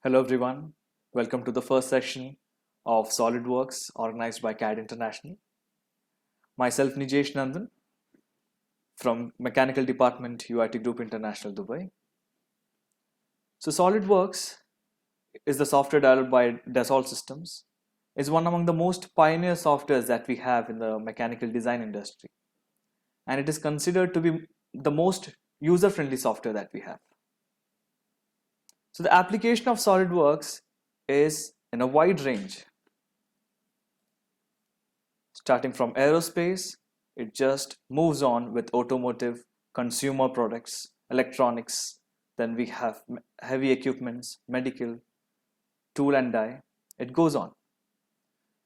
Hello everyone, welcome to the first session of SolidWorks organized by CAD International. Myself Nijesh Nandan from Mechanical Department UIT Group International Dubai. So SolidWorks is the software developed by Dassault Systems. It's one among the most pioneer softwares that we have in the mechanical design industry. And it is considered to be the most user-friendly software that we have. So the application of SolidWorks is in a wide range. Starting from aerospace, it just moves on with automotive, consumer products, electronics. Then we have heavy equipments, medical, tool and die. It goes on.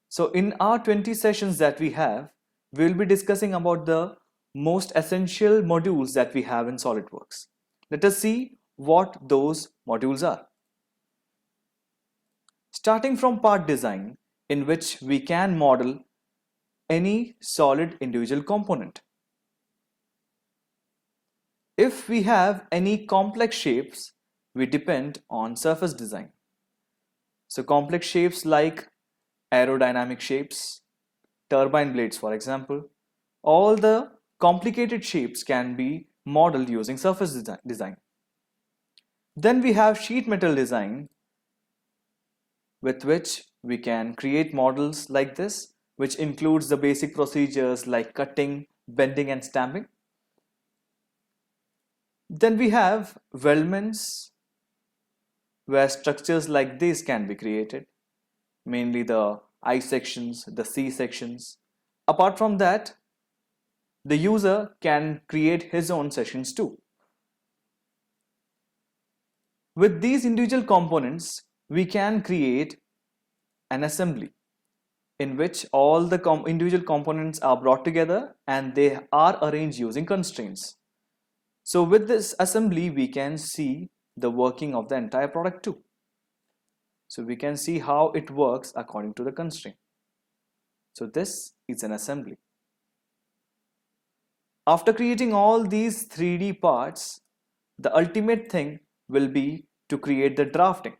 So in our 20 sessions that we have, we will be discussing about the most essential modules that we have in SolidWorks. Let us see what those modules are. Starting from part design, in which we can model any solid individual component. If we have any complex shapes, we depend on surface design. So complex shapes like aerodynamic shapes, turbine blades for example, all the complicated shapes can be modeled using surface design. Then we have sheet metal design, with which we can create models like this, which includes the basic procedures like cutting, bending and stamping. Then we have weldments, where structures like this can be created, mainly the I sections, the C sections. Apart from that, the user can create his own sections too. With these individual components, we can create an assembly in which all the individual components are brought together and they are arranged using constraints. So with this assembly, we can see the working of the entire product too. So we can see how it works according to the constraint. So this is an assembly. After creating all these 3D parts, the ultimate thing will be to create the drafting,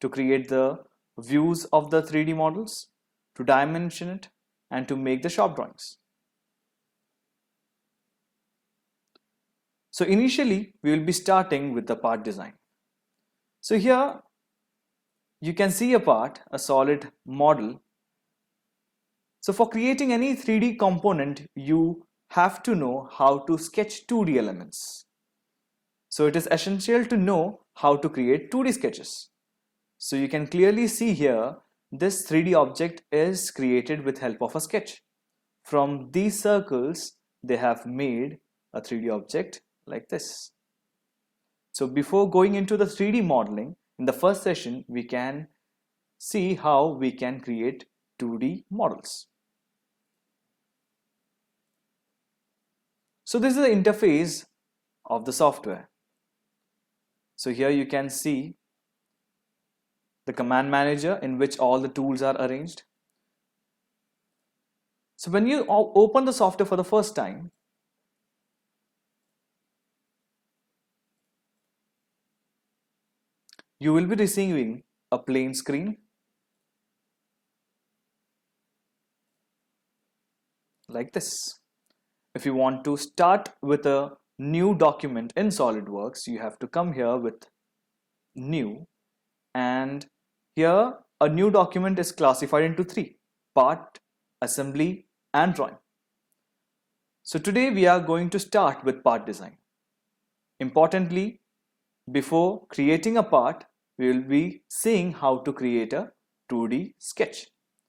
to create the views of the 3D models, to dimension it, and to make the shop drawings. So initially, we will be starting with the part design. So here, you can see a part, a solid model. So for creating any 3D component, you have to know how to sketch 2D elements. So it is essential to know how to create 2D sketches. So you can clearly see here, this 3D object is created with help of a sketch. From these circles, they have made a 3D object like this. So before going into the 3D modeling, in the first session, we can see how we can create 2D models. So this is the interface of the software. So here you can see the command manager in which all the tools are arranged. So when you open the software for the first time, you will be receiving a plain screen like this. If you want to start with a new document in SolidWorks, you have to come here with new, and here a new document is classified into three: part, assembly and drawing. So today we are going to start with part design. Importantly, before creating a part, we will be seeing how to create a 2D sketch.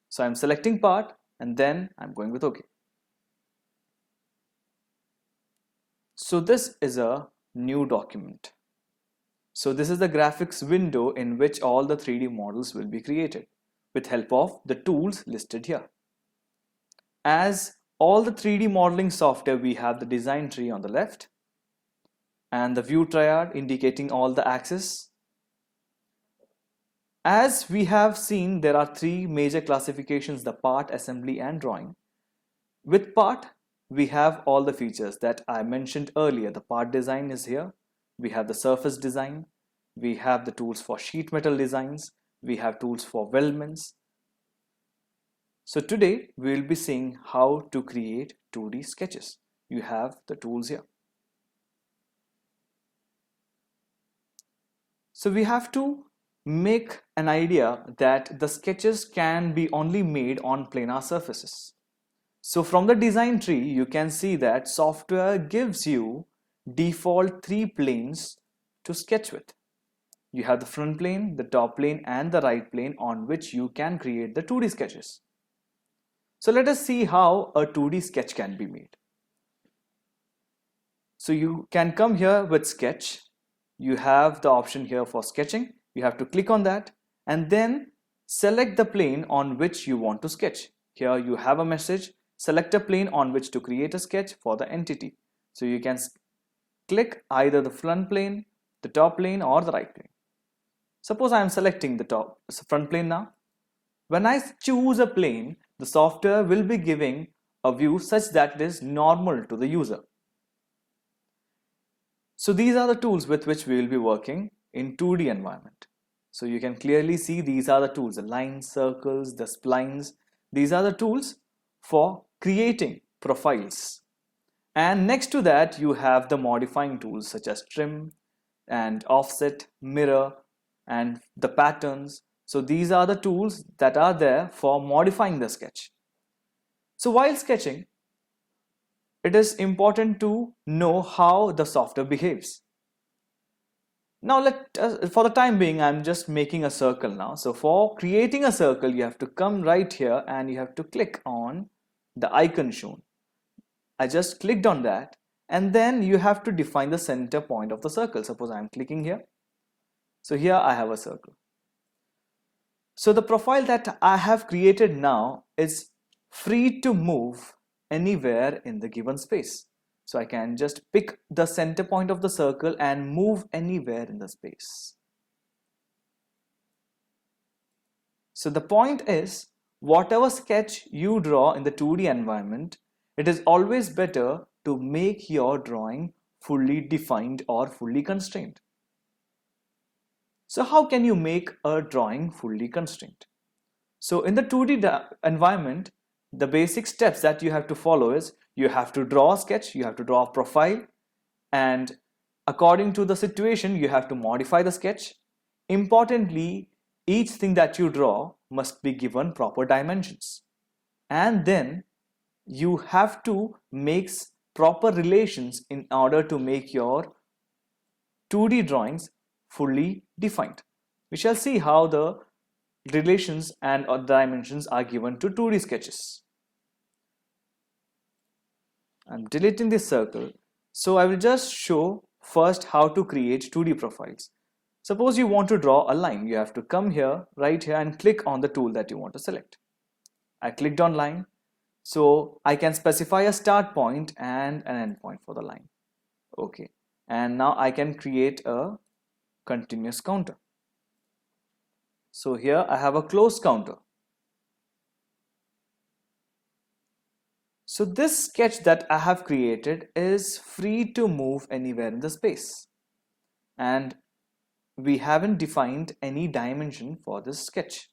So I'm selecting part and then I'm going with OK. So this is a new document. So this is the graphics window in which all the 3D models will be created with help of the tools listed here. As all the 3D modeling software, we have the design tree on the left and the view triad indicating all the axes. As we have seen, there are three major classifications: the part, assembly and drawing. With part, we have all the features that I mentioned earlier. The part design is here. We have the surface design. we have the tools for sheet metal designs, we have tools for weldments. So today we will be seeing how to create 2D sketches. You have the tools here. So we have to make an idea that the sketches can be only made on planar surfaces. So from the design tree, you can see that software gives you default 3 planes to sketch with. You have the front plane, the top plane, and the right plane on which you can create the 2D sketches. So let us see how a 2D sketch can be made. So you can come here with sketch. You have the option here for sketching. You have to click on that and then select the plane on which you want to sketch. Here you have a message, select a plane on which to create a sketch for the entity. So you can click either the front plane, the top plane, or the right plane. Suppose I am selecting the front plane now. When I choose a plane, the software will be giving a view such that it is normal to the user. So these are the tools with which we will be working in 2D environment. So you can clearly see these are the tools, the lines, circles, the splines. These are the tools for creating profiles. And next to that, you have the modifying tools such as trim and offset, mirror, and the patterns. So these are the tools that are there for modifying the sketch. So while sketching, it is important to know how the software behaves. Now for the time being, I'm just making a circle now. So for creating a circle, you have to come right here and you have to click on the icon shown. I just clicked on that, and then you have to define the center point of the circle. Suppose I'm clicking here. So here I have a circle. So the profile that I have created now is free to move anywhere in the given space. So I can just pick the center point of the circle and move anywhere in the space. So the point is, whatever sketch you draw in the 2D environment, it is always better to make your drawing fully defined or fully constrained. So how can you make a drawing fully constrained? So in the 2D environment, the basic steps that you have to follow is you have to draw a sketch, you have to draw a profile, and according to the situation, you have to modify the sketch. Importantly, each thing that you draw must be given proper dimensions. And then you have to make proper relations in order to make your 2D drawings fully defined. We shall see how the relations and dimensions are given to 2D sketches. I'm deleting this circle. So I will just show first how to create 2D profiles. Suppose you want to draw a line. You have to come here, right here, and click on the tool that you want to select. I clicked on line. So I can specify a start point and an end point for the line. Okay. And now I can create a continuous counter. So here I have a close counter. So this sketch that I have created is free to move anywhere in the space. And we haven't defined any dimension for this sketch.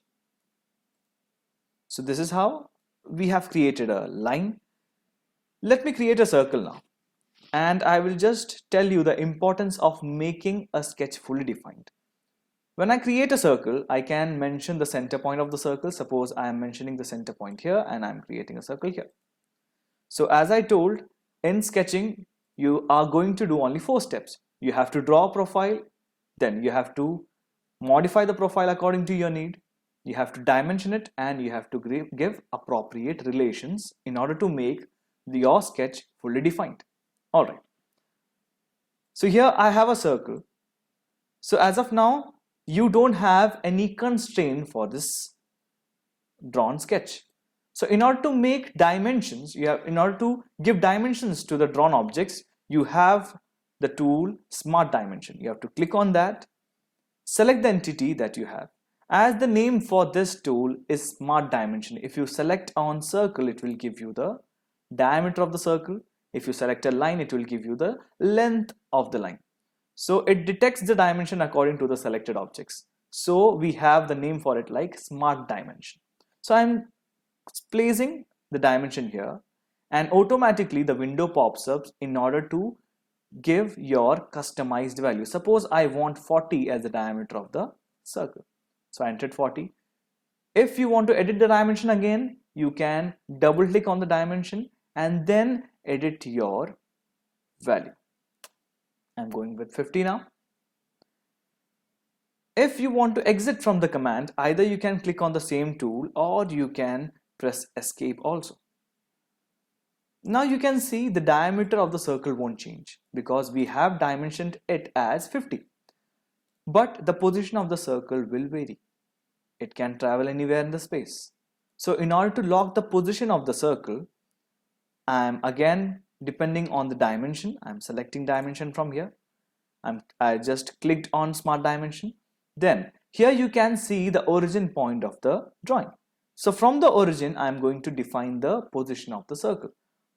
So this is how we have created a line. Let me create a circle now. And I will just tell you the importance of making a sketch fully defined. When I create a circle, I can mention the center point of the circle. Suppose I am mentioning the center point here and I'm creating a circle here. So as I told, in sketching, you are going to do only 4 steps. You have to draw a profile, then you have to modify the profile according to your need. You have to dimension it and you have to give appropriate relations in order to make your sketch fully defined. All right. So here I have a circle. So as of now, you don't have any constraint for this drawn sketch. So in order to make dimensions, in order to give dimensions to the drawn objects, you have the tool Smart Dimension. You have to click on that, select the entity that you have. As the name for this tool is Smart Dimension, if you select on circle, it will give you the diameter of the circle. If you select a line, it will give you the length of the line. So it detects the dimension according to the selected objects. So we have the name for it like smart dimension. So I'm placing the dimension here, and automatically the window pops up in order to give your customized value. Suppose I want 40 as the diameter of the circle. So I entered 40. If you want to edit the dimension again, you can double click on the dimension and then edit your value. I'm going with 50 now. If you want to exit from the command, either you can click on the same tool or you can press escape also. Now you can see the diameter of the circle won't change because we have dimensioned it as 50. But the position of the circle will vary. It can travel anywhere in the space. So in order to lock the position of the circle, I am again depending on the dimension. I'm selecting dimension from here. I just clicked on smart dimension. Then here you can see the origin point of the drawing. So from the origin, I'm going to define the position of the circle.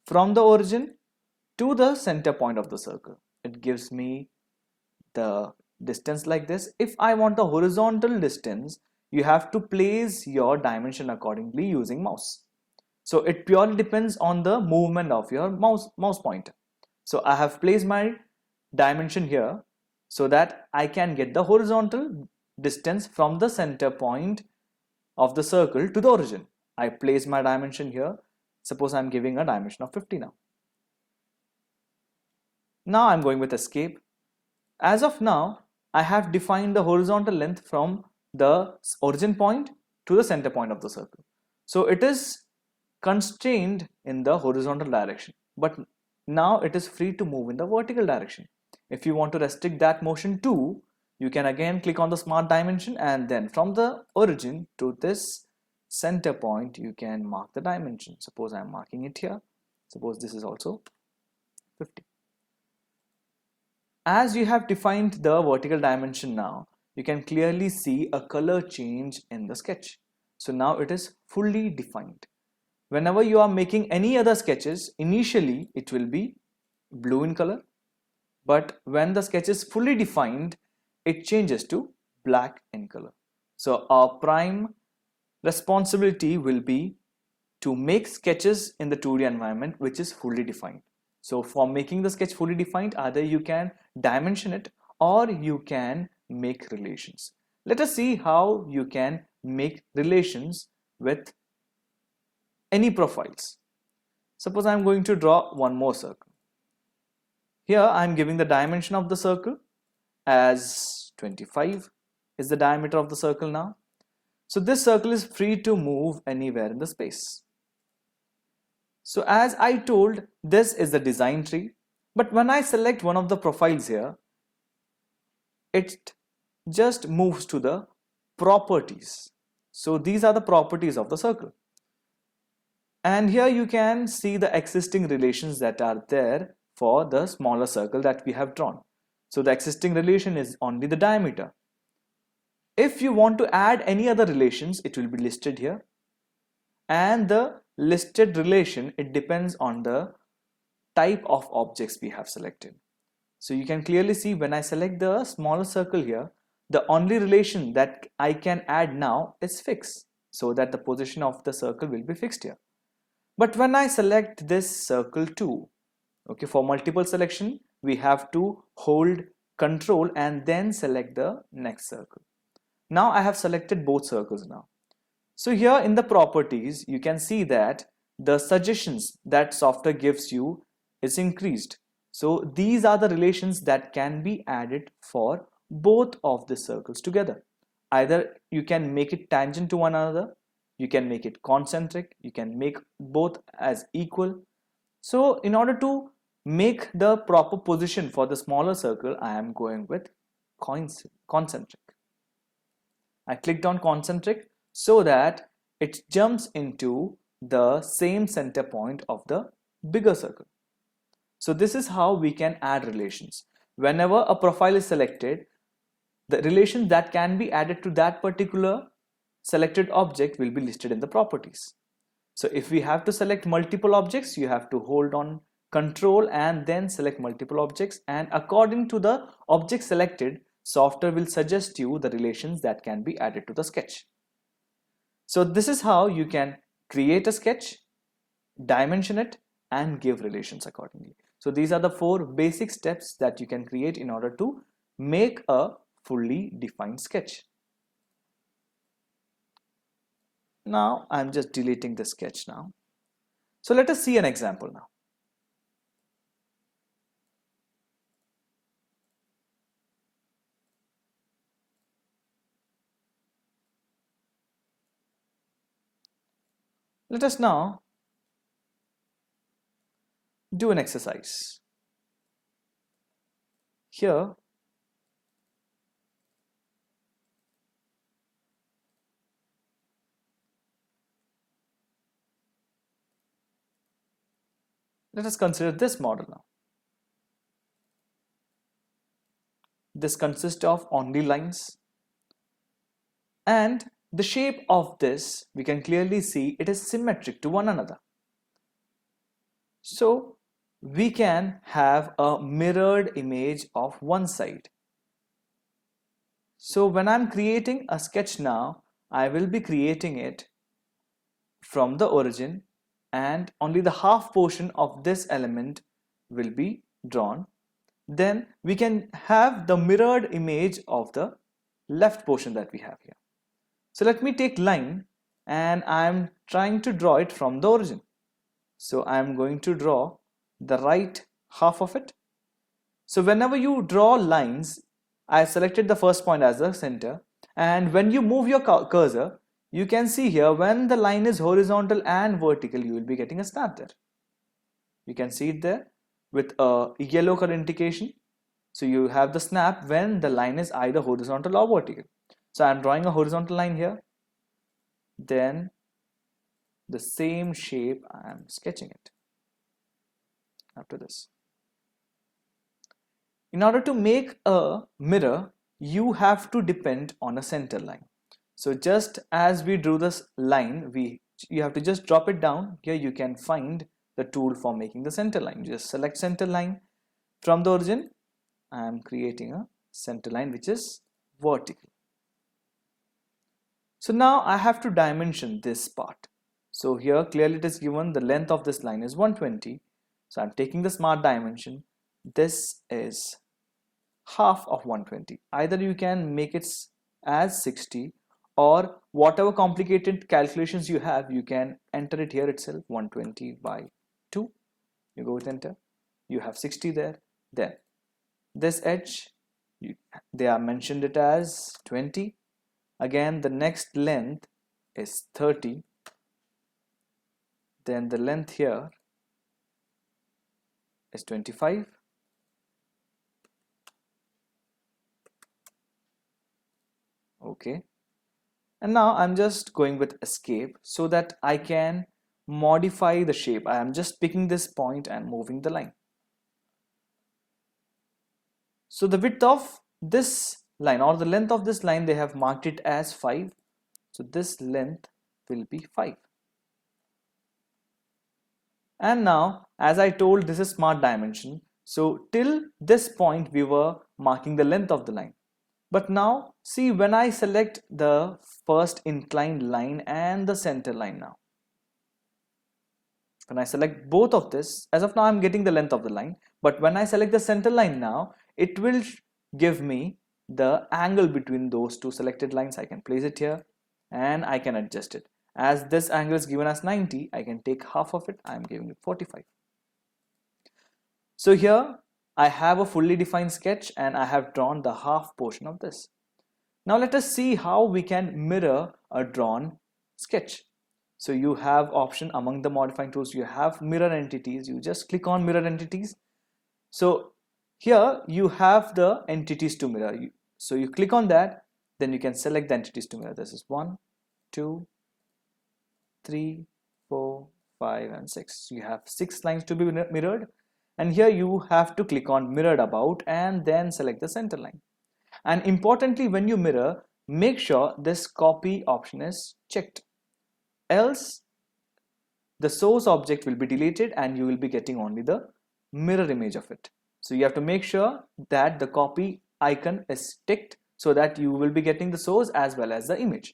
From the origin to the center point of the circle, it gives me the distance like this. If I want a horizontal distance, you have to place your dimension accordingly using mouse. So it purely depends on the movement of your mouse pointer. So I have placed my dimension here so that I can get the horizontal distance from the center point of the circle to the origin. I place my dimension here. Suppose I'm giving a dimension of 50 now. Now I'm going with escape. As of now, I have defined the horizontal length from the origin point to the center point of the circle. So it is constrained in the horizontal direction, but now it is free to move in the vertical direction. If you want to restrict that motion too, you can again click on the smart dimension, and then from the origin to this center point you can mark the dimension. Suppose I am marking it here. Suppose this is also 50. As you have defined the vertical dimension now, you can clearly see a color change in the sketch. So now it is fully defined. Whenever you are making any other sketches, initially it will be blue in color, but when the sketch is fully defined, it changes to black in color. So our prime responsibility will be to make sketches in the 2D environment which is fully defined. So for making the sketch fully defined, either you can dimension it or you can make relations. Let us see how you can make relations with any profiles. Suppose I am going to draw one more circle. Here I am giving the dimension of the circle as 25 is the diameter of the circle now. So this circle is free to move anywhere in the space. So as I told, this is the design tree, but when I select one of the profiles here, it just moves to the properties. So these are the properties of the circle. And here you can see the existing relations that are there for the smaller circle that we have drawn. So the existing relation is only the diameter. If you want to add any other relations, it will be listed here. And the listed relation, it depends on the type of objects we have selected. So you can clearly see when I select the smaller circle here, the only relation that I can add now is fixed, so that the position of the circle will be fixed here. But when I select this circle too, okay, for multiple selection, we have to hold control and then select the next circle. Now I have selected both circles now. So here in the properties, you can see that the suggestions that software gives you is increased. So these are the relations that can be added for both of the circles together. Either you can make it tangent to one another, you can make it concentric, you can make both as equal. So in order to make the proper position for the smaller circle, I am going with concentric. I clicked on concentric so that it jumps into the same center point of the bigger circle. So this is how we can add relations. Whenever a profile is selected, the relation that can be added to that particular selected object will be listed in the properties. So if we have to select multiple objects, you have to hold on control and then select multiple objects, and according to the object selected, software will suggest you the relations that can be added to the sketch. So this is how you can create a sketch, dimension it, and give relations accordingly. So these are the 4 basic steps that you can create in order to make a fully defined sketch. Now I'm just deleting the sketch now. So let us see an example now. Let us now do an exercise. Here, let us consider this model now. This consists of only lines, and the shape of this, we can clearly see it is symmetric to one another. So we can have a mirrored image of one side. So when I'm creating a sketch now, I will be creating it from the origin, and only the half portion of this element will be drawn. Then we can have the mirrored image of the left portion that we have here. So let me take line, and I'm trying to draw it from the origin. So I'm going to draw the right half of it. So whenever you draw lines, I selected the first point as the center, and when you move your cursor, you can see here when the line is horizontal and vertical, you will be getting a snap there. You can see it there with a yellow color indication. So you have the snap when the line is either horizontal or vertical. So I'm drawing a horizontal line here. Then the same shape, I am sketching it after this. In order to make a mirror, you have to depend on a center line. So just as we drew this line, you have to just drop it down. Here you can find the tool for making the center line. Just select center line from the origin. I am creating a center line which is vertical. So now I have to dimension this part. So here clearly it is given the length of this line is 120. So I'm taking the smart dimension. This is half of 120. Either you can make it as 60, or whatever complicated calculations you have, you can enter it here itself. 120 by 2. You go with enter. You have 60 there. Then this edge, they are mentioned it as 20. Again, the next length is 30. Then the length here is 25. Okay. And now I'm just going with escape so that I can modify the shape. I am just picking this point and moving the line. So the width of this line, or the length of this line, they have marked it as 5. So this length will be 5. And now, as I told, this is smart dimension. So till this point we were marking the length of the line. But now see, when I select the first inclined line and the center line now, when I select both of this, as of now I'm getting the length of the line, but when I select the center line now, it will give me the angle between those two selected lines. I can place it here and I can adjust it. As this angle is given as 90, I can take half of it. I am giving it 45. So here I have a fully defined sketch and I have drawn the half portion of this. Now let us see how we can mirror a drawn sketch. So you have option among the modifying tools, you have mirror entities. You just click on mirror entities. So here you have the entities to mirror. So you click on that, then you can select the entities to mirror. This is 1, 2, 3, 4, 5 and 6. So you have 6 lines to be mirrored, and here you have to click on mirrored about and then select the center line. And importantly, when you mirror, make sure this copy option is checked, else the source object will be deleted and you will be getting only the mirror image of it. So you have to make sure that the copy icon is ticked so that you will be getting the source as well as the image.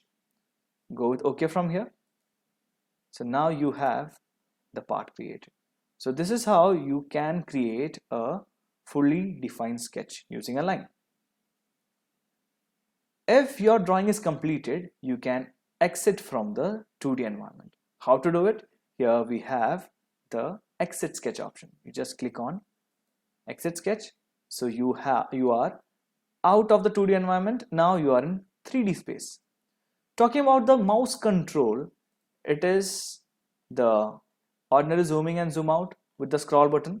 Go with OK from here. So now you have the part created. So this is how you can create a fully defined sketch using a line. If your drawing is completed, you can exit from the 2D environment. How to do it? Here we have the exit sketch option. You just click on exit sketch. So you are out of the 2D environment. Now you are in 3D space. Talking about the mouse control, it is the ordinary zooming and zoom out with the scroll button,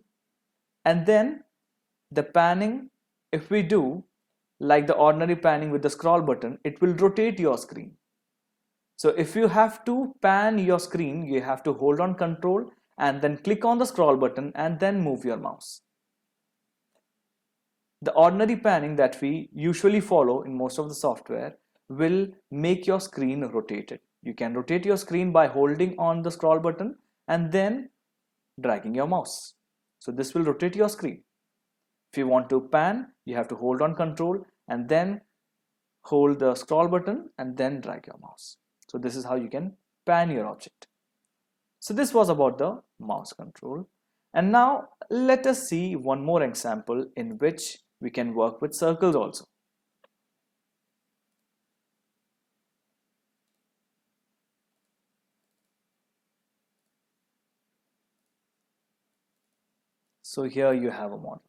and then the panning. If we do like the ordinary panning with the scroll button, it will rotate your screen. So if you have to pan your screen, you have to hold on control and then click on the scroll button and then move your mouse. The ordinary panning that we usually follow in most of the software will make your screen rotated. You can rotate your screen by holding on the scroll button and then dragging your mouse. So this will rotate your screen. If you want to pan, you have to hold on control and then hold the scroll button and then drag your mouse. So this is how you can pan your object. So this was about the mouse control. And now let us see one more example in which we can work with circles also. So here you have a model.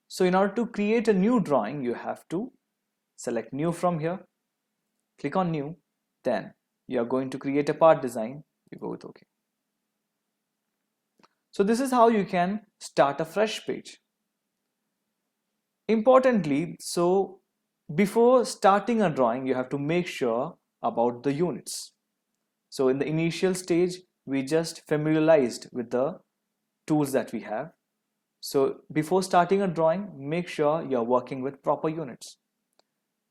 So in order to create a new drawing, you have to select new from here, click on new, then you are going to create a part design, you go with OK. So this is how you can start a fresh page. Importantly, so before starting a drawing, you have to make sure about the units. So in the initial stage, we just familiarized with the tools that we have. So before starting a drawing, make sure you're working with proper units.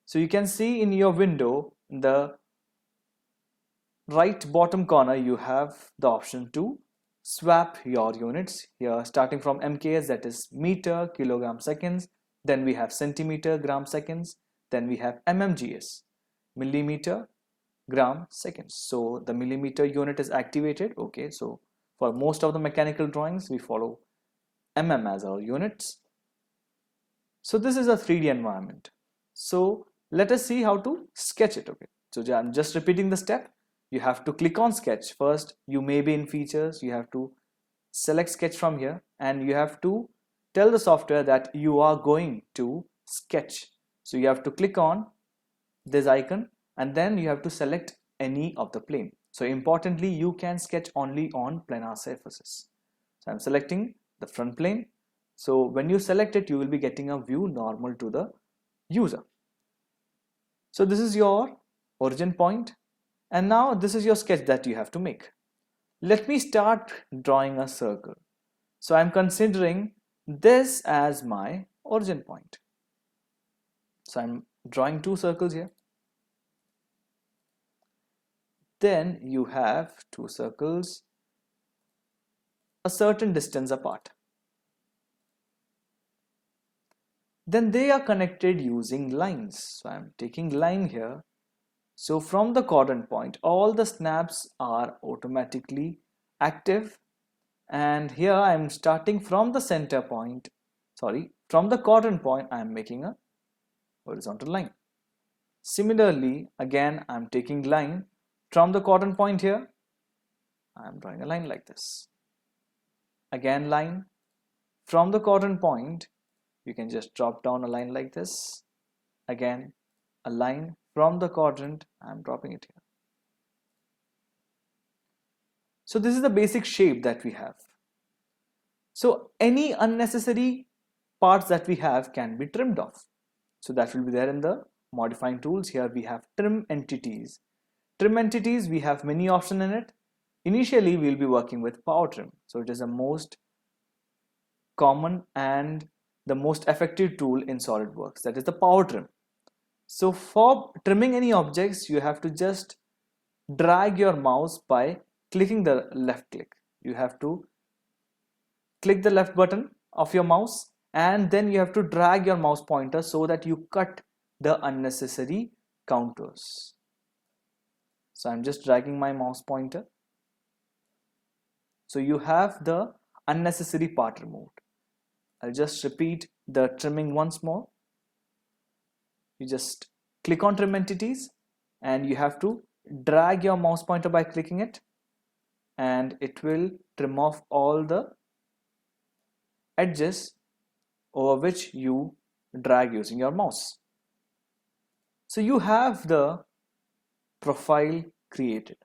So you can see in your window, in the right bottom corner, you have the option to swap your units. Here starting from MKS, that is meter, kilogram, seconds. Then we have centimeter, gram, seconds. Then we have mmgs, millimeter, gram, seconds. So the millimeter unit is activated. Okay, so for most of the mechanical drawings, we follow mm as our units. So this is a 3D environment. So let us see how to sketch it. Okay, so I'm just repeating the step. You have to click on sketch first. You may be in features, you have to select sketch from here and you have to tell the software that you are going to sketch. So you have to click on this icon and then you have to select any of the plane. So importantly, you can sketch only on planar surfaces. So I'm selecting the front plane. So when you select it, you will be getting a view normal to the user. So this is your origin point, and now this is your sketch that you have to make. Let me start drawing a circle. So I'm considering this as my origin point. So I'm drawing two circles here. Then you have two circles a certain distance apart. Then they are connected using lines. So I'm taking line here. So from the quadrant point, all the snaps are automatically active. And here I'm starting from the center point, from the quadrant point, I'm making a horizontal line. Similarly, again, I'm taking line from the quadrant point here. I'm drawing a line like this. Again, line from the quadrant point, you can just drop down a line like this. Again, a line from the quadrant, I'm dropping it here. So this is the basic shape that we have. So any unnecessary parts that we have can be trimmed off. So that will be there in the modifying tools. Here we have trim entities. Trim entities, we have many options in it. Initially, we'll be working with power trim. So it is the most common and the most effective tool in SolidWorks, that is the power trim. So for trimming any objects, you have to just drag your mouse by clicking the left click. You have to click the left button of your mouse, and then you have to drag your mouse pointer so that you cut the unnecessary contours. So I'm just dragging my mouse pointer. So you have the unnecessary part removed. I'll just repeat the trimming once more. You just click on trim entities and you have to drag your mouse pointer by clicking it, and it will trim off all the edges over which you drag using your mouse. So you have the profile created.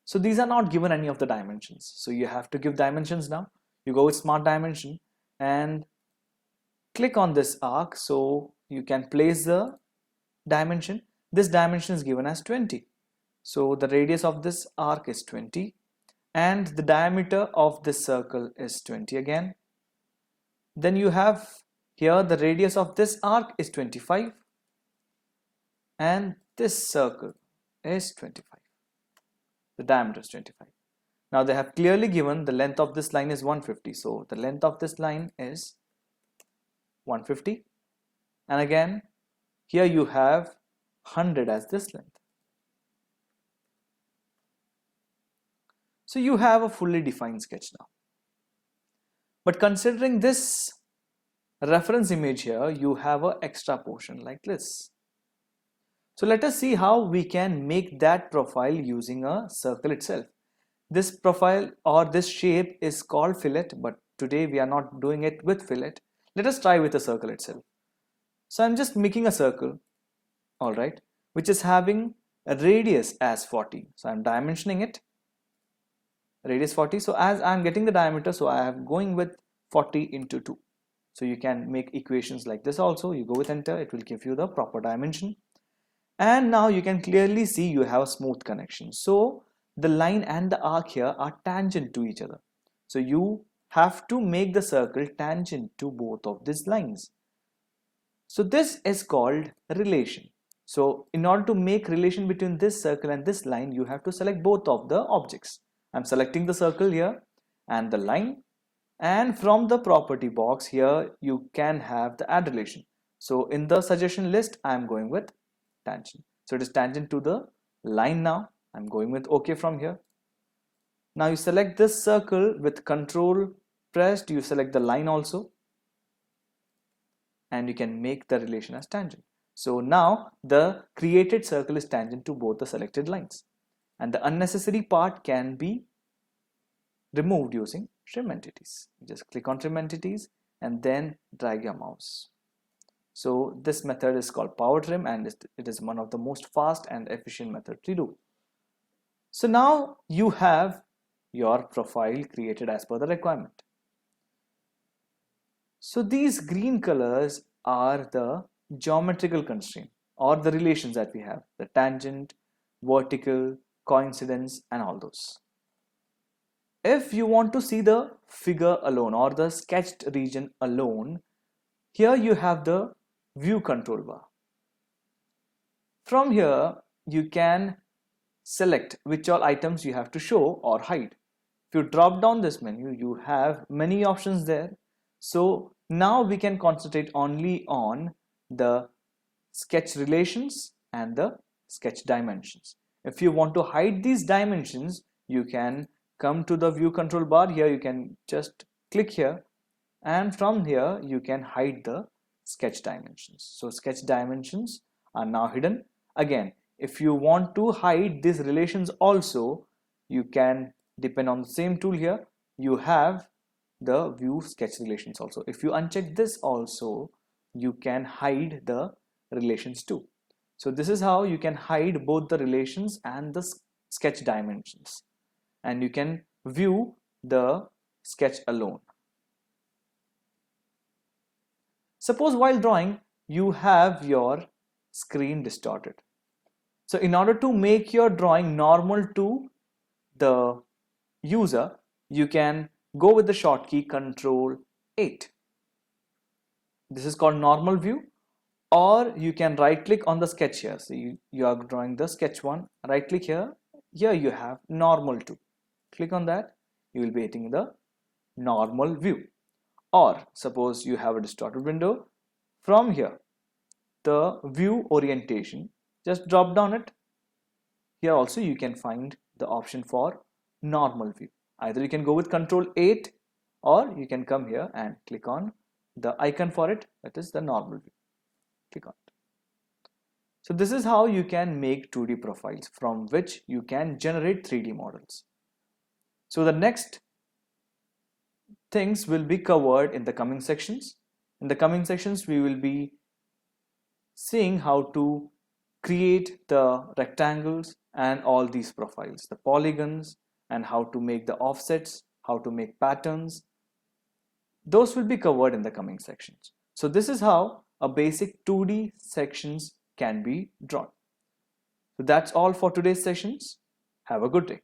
So these are not given any of the dimensions. So you have to give dimensions now. You go with smart dimension and click on this arc so you can place the dimension. This dimension is given as 20. So the radius of this arc is 20 and the diameter of this circle is 20 again. Then you have here the radius of this arc is 25 and this circle is 25. The diameter is 25. Now they have clearly given the length of this line is 150. So the length of this line is 150. And again, here you have 100 as this length. So you have a fully defined sketch now. But considering this reference image here, you have an extra portion like this. So let us see how we can make that profile using a circle itself. This profile or this shape is called fillet, but today we are not doing it with fillet. Let us try with a circle itself. So I'm just making a circle, alright, which is having a radius as 40. So I'm dimensioning it, radius 40. So as I'm getting the diameter, so I am going with 40 into 2. So you can make equations like this also. You go with enter, it will give you the proper dimension. And now you can clearly see you have a smooth connection. So the line and the arc here are tangent to each other. So you have to make the circle tangent to both of these lines. So this is called relation. So in order to make relation between this circle and this line, you have to select both of the objects. I'm selecting the circle here and the line. And from the property box here, you can have the add relation. So in the suggestion list, I'm going with tangent. So it is tangent to the line now. I'm going with OK from here. Now you select this circle with control pressed, you select the line also, and you can make the relation as tangent. So now the created circle is tangent to both the selected lines, and the unnecessary part can be removed using trim entities. Just click on trim entities and then drag your mouse. So this method is called power trim, and it is one of the most fast and efficient method to do. So now you have your profile created as per the requirement. So these green colors are the geometrical constraint or the relations that we have, the tangent, vertical, coincidence, and all those. If you want to see the figure alone or the sketched region alone, here you have the view control bar. From here you can select which all items you have to show or hide. If you drop down this menu, you have many options there. So now we can concentrate only on the sketch relations and the sketch dimensions. If you want to hide these dimensions, you can come to the view control bar. Here you can just click here, and from here you can hide the sketch dimensions. So sketch dimensions are now hidden. Again, if you want to hide these relations also, you can depend on the same tool here. You have the view sketch relations also. If you uncheck this also, you can hide the relations too. So this is how you can hide both the relations and the sketch dimensions, and you can view the sketch alone. Suppose while drawing you have your screen distorted. So in order to make your drawing normal to the user, you can go with the shortcut Control 8. This is called normal view, or you can right click on the sketch here. So you are drawing the sketch one, right click here, here you have normal to. Click on that, you will be hitting the normal view. Or suppose you have a distorted window, from here the view orientation, just drop down it. Here also you can find the option for normal view. Either you can go with Control 8 or you can come here and click on the icon for it, that is the normal view. Click on it. So this is how you can make 2D profiles from which you can generate 3D models. So the next things will be covered in the coming sections. In the coming sections, we will be seeing how to create the rectangles and all these profiles, the polygons, and how to make the offsets, how to make patterns. Those will be covered in the coming sections. So this is how a basic 2D sections can be drawn. So that's all for today's sessions. Have a good day.